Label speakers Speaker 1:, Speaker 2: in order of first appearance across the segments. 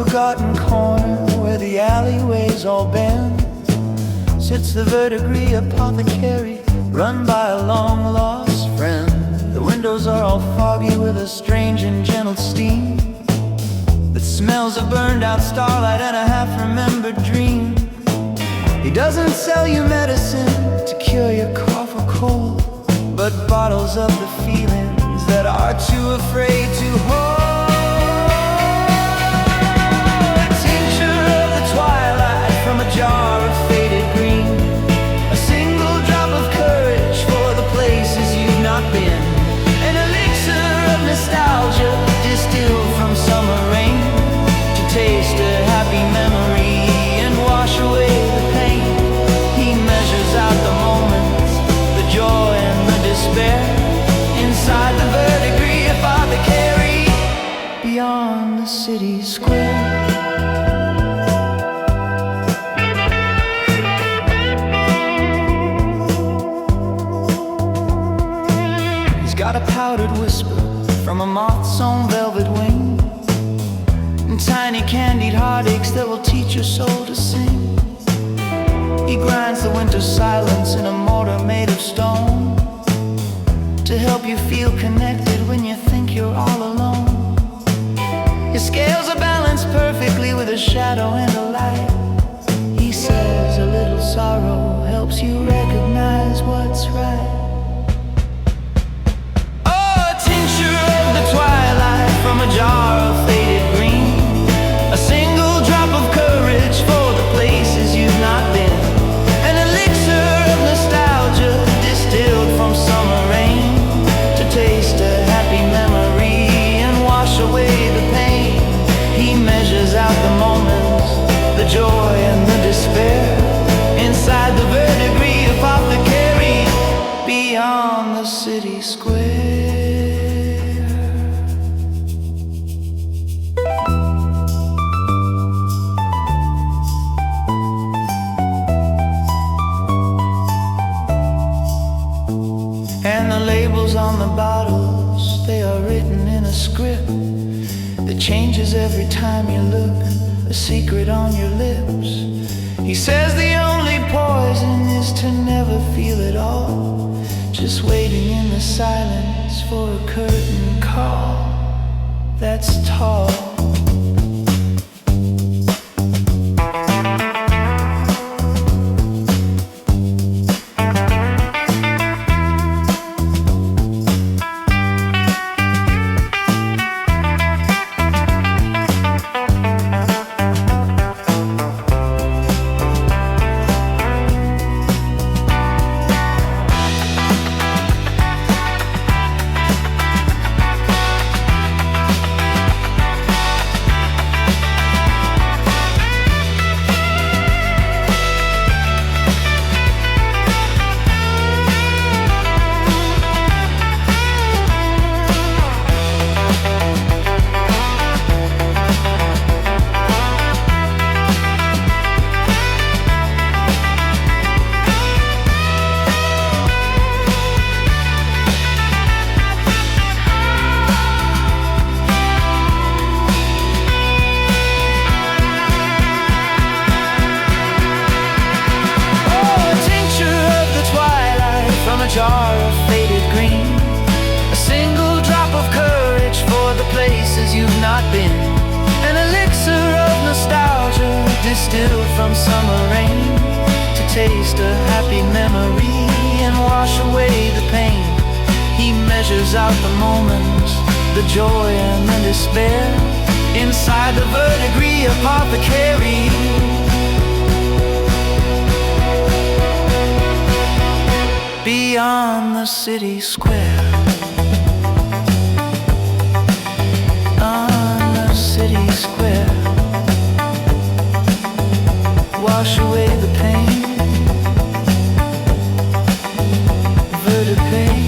Speaker 1: forgotten corner where the alleyways all bend sits the Verdigris Apothecary, run by a long-lost friend. The windows are all foggy with a strange and gentle steam that smells of burned-out starlight and a half-remembered dream. He doesn't sell you medicine to cure your cough or cold, but bottles of the feelings that are too afraid to hold. A tincture of the twilight from a jar of faded green, a single drop of courage for the places you've not been, an elixir of nostalgia distilled from summer rain to taste a happy memory and wash away the pain. He measures out the moments, the joy and the despair, inside the Verdigris Apothecary, beyond the city square. He's got a powdered whisper from a moth's own velvet wing, and tiny candied heartaches that will teach your soul to sing. He grinds the winter silence in a mortar made of stone to help you feel connected when you think you're all alone. His scales are balanced perfectly with a shadow and a light. He says a little sorrow helps you recognize what's right. Oh, a tincture of the twilight from a jar of faded green, a single drop of courage for the places you've not been, an elixir of nostalgia distilled from summer rain to taste a happy memory and wash away the pain. He measures out the moments, the joy and the despair, inside the Verdigris Apothecary, beyond the city square. And the labels on the bottles, they are written in a script that changes every time you look, a secret on your lips. He says the only poison is to never feel it all, just waiting in the silence for a curtain call that's tall. Jar of faded green, a single drop of courage for the places you've not been, an elixir of nostalgia distilled from summer rain to taste a happy memory and wash away the pain. He measures out the moments, the joy and the despair, inside the Verdigris Apothecary, beyond the city square. On the city square, wash away the pain, Verdigris.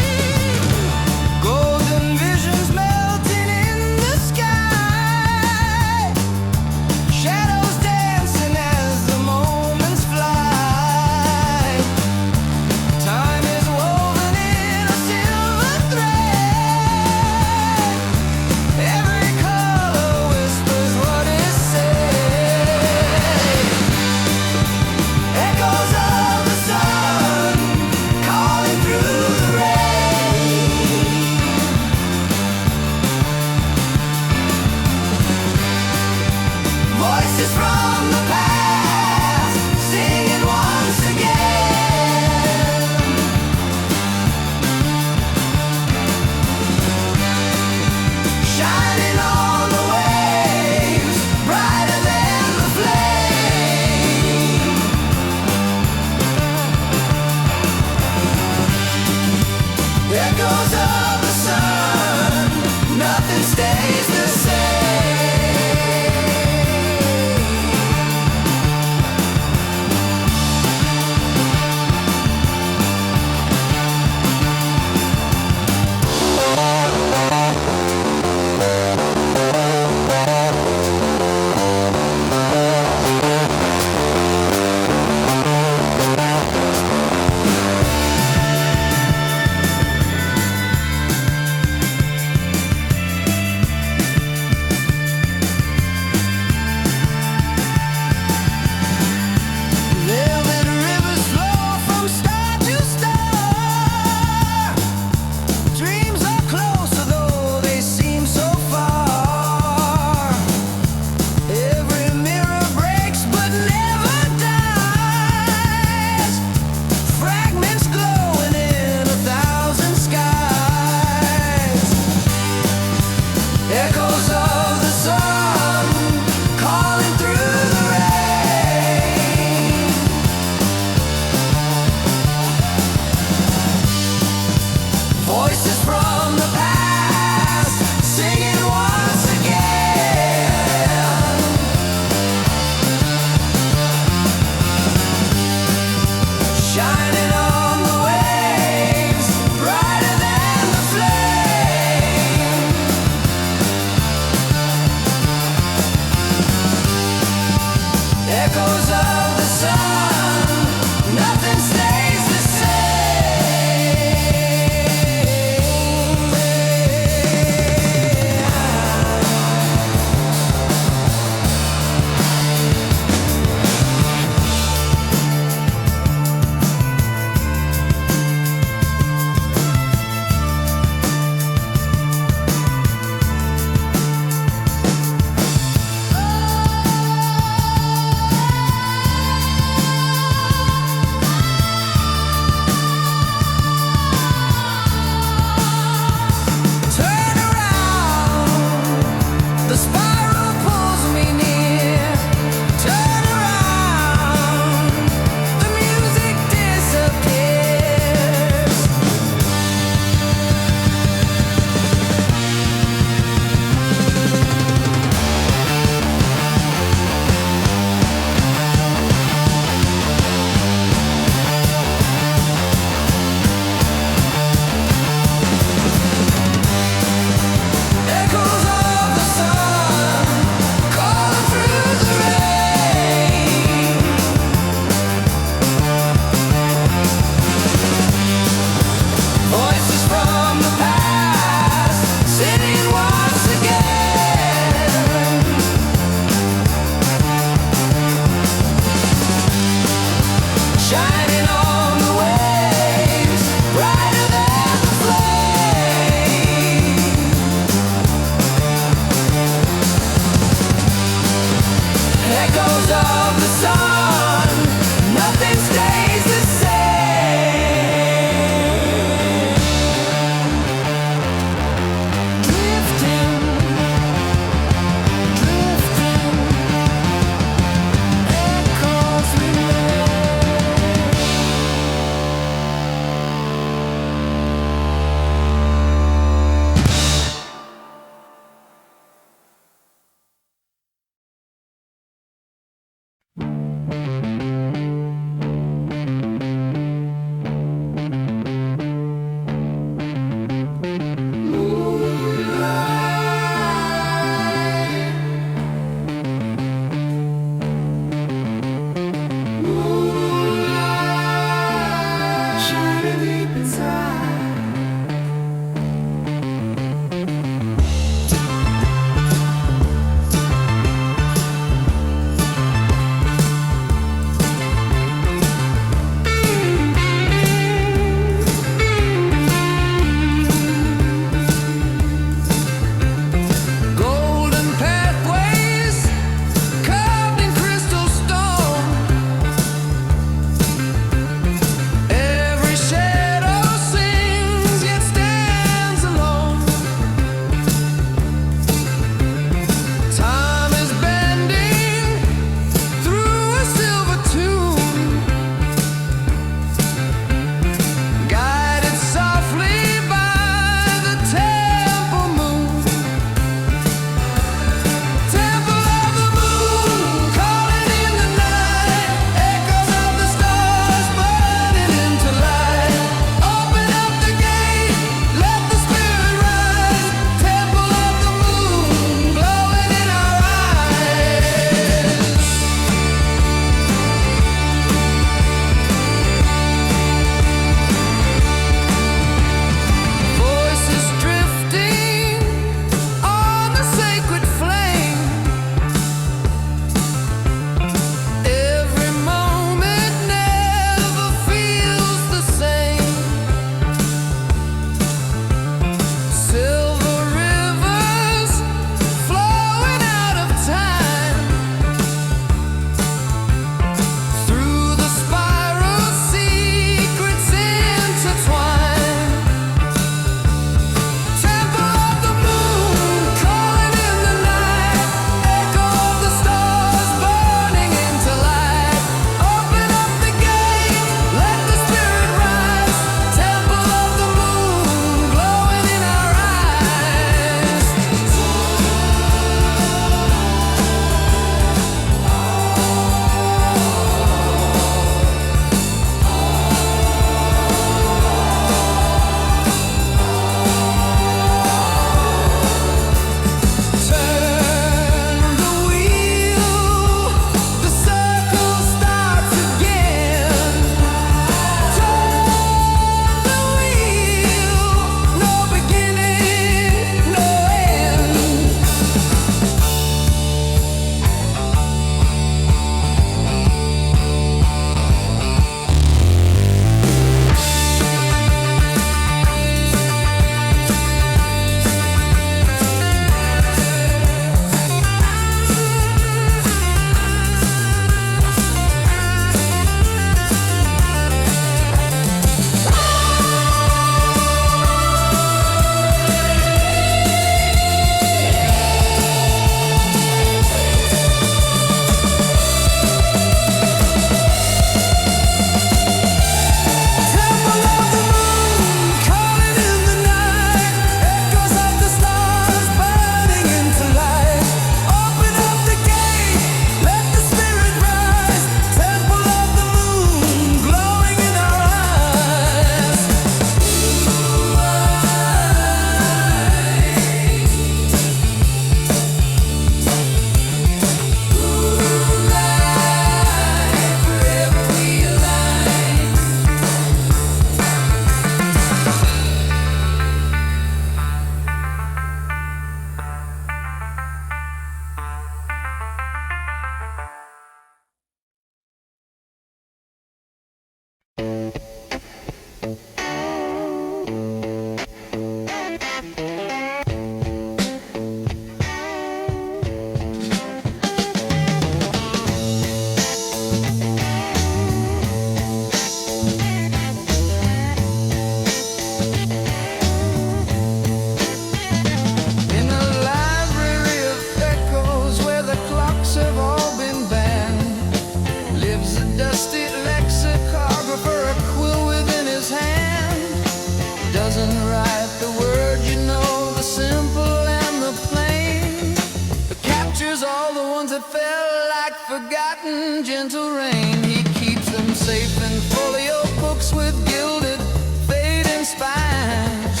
Speaker 1: fell like forgotten gentle rain. He keeps them safe in folio books with gilded fading spines,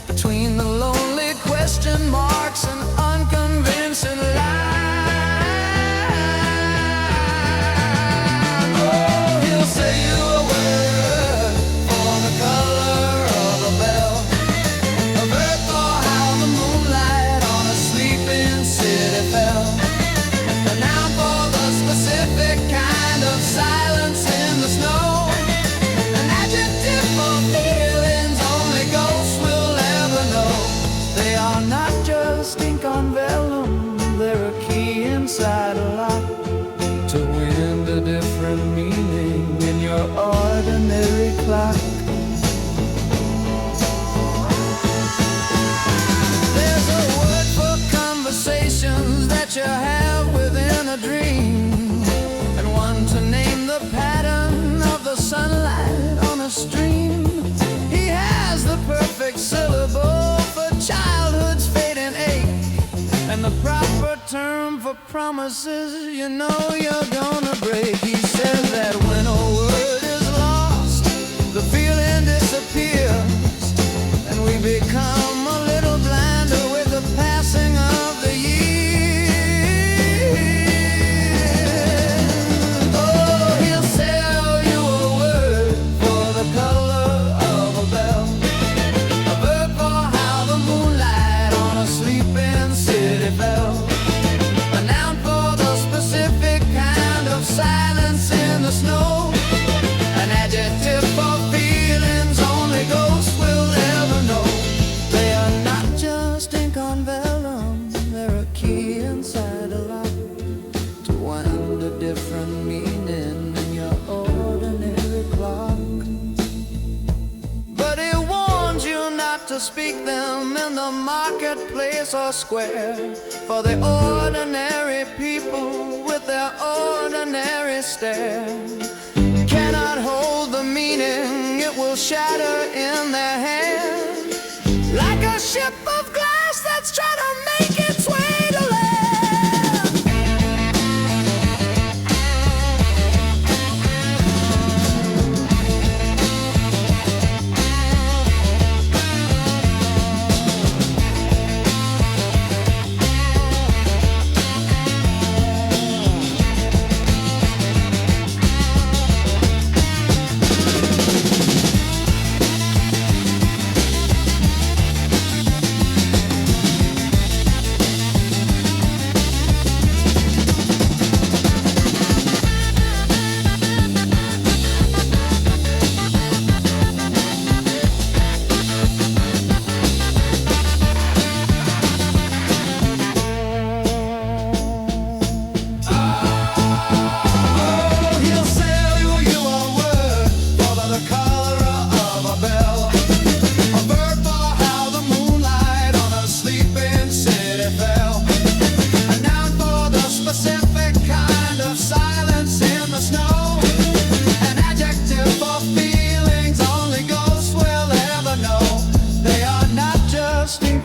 Speaker 1: between the lonely question marks and unconvincing lines. Oh, he'll say you a word for the color of a bell, a verb for how the moonlight on a sleeping city fell, a noun for the specific kind of silence in the snow, an adjective for feelings only ghosts will ever know. They are not just ink on vellum, they're a key inside a lock to wind a different meaning in your ordinary clock. There's a word for conversations that you have within a dream, and one to name the pattern of the sunlight on a stream. He has the perfect syllable for childhood's fading ache, and the proper term for promises you know you're gonna break. He says that when a word is lost, the feeling disappears, and we become a little blinder with the passing of the years. Oh, he'll sell you a word for the color of a bell, a verb for how the moonlight on a sleeping city fell, a noun for the specific kind of silence in the snow, an adjective for feelings only ghosts will ever know. They are not just ink on vellum, they're a key inside a lock to wind a different meaning in your ordinary clock. But he warns you not to speak them in the marketplace or square, for the ordinary people with their ordinary stare cannot hold the meaning, it will shatter in their hand, like a ship of glass that's trying to make its way to land.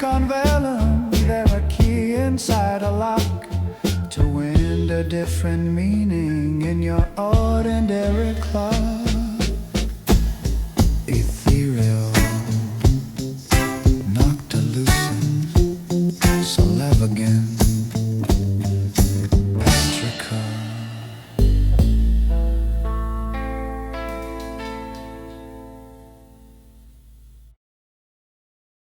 Speaker 1: On vellum, they're a key inside a lock to wind a different meaning in your ordinary clock.